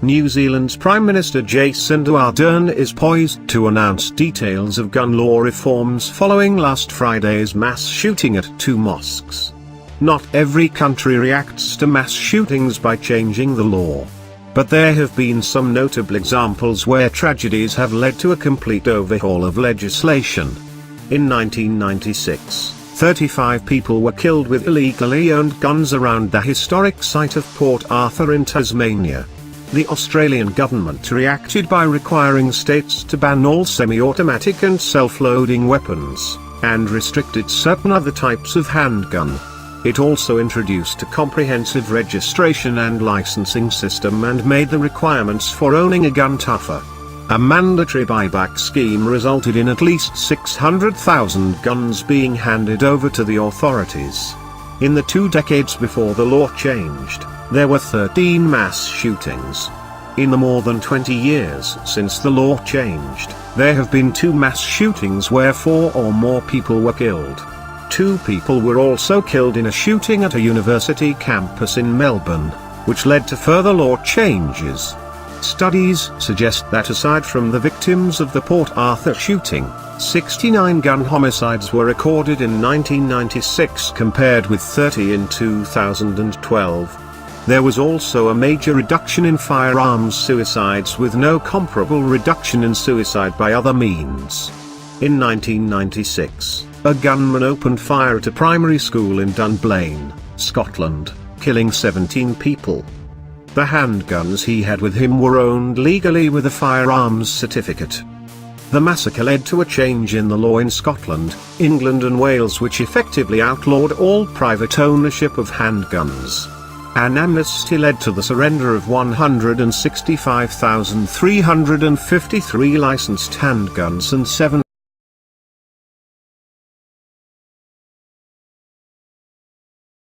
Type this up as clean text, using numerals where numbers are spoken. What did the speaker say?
New Zealand's Prime Minister Jacinda Ardern is poised to announce details of gun law reforms following last Friday's mass shooting at two mosques. Not every country reacts to mass shootings by changing the law. But there have been some notable examples where tragedies have led to a complete overhaul of legislation. In 1996, 35 people were killed with illegally owned guns around the historic site of Port Arthur in Tasmania. The Australian government reacted by requiring states to ban all semi-automatic and self-loading weapons, and restricted certain other types of handgun. It also introduced a comprehensive registration and licensing system and made the requirements for owning a gun tougher. A mandatory buyback scheme resulted in at least 600,000 guns being handed over to the authorities. In the 2 decades before the law changed, there were 13 mass shootings. In the more than 20 years since the law changed, there have been 2 mass shootings where 4 or more people were killed. 2 people were also killed in a shooting at a university campus in Melbourne, which led to further law changes. Studies suggest that aside from the victims of the Port Arthur shooting, 69 gun homicides were recorded in 1996 compared with 30 in 2012. There was also a major reduction in firearms suicides with no comparable reduction in suicide by other means. In 1996, a gunman opened fire at a primary school in Dunblane, Scotland, killing 17 people. The handguns he had with him were owned legally with a firearms certificate. The massacre led to a change in the law in Scotland, England and Wales which effectively outlawed all private ownership of handguns. An amnesty led to the surrender of 165,353 licensed handguns and 7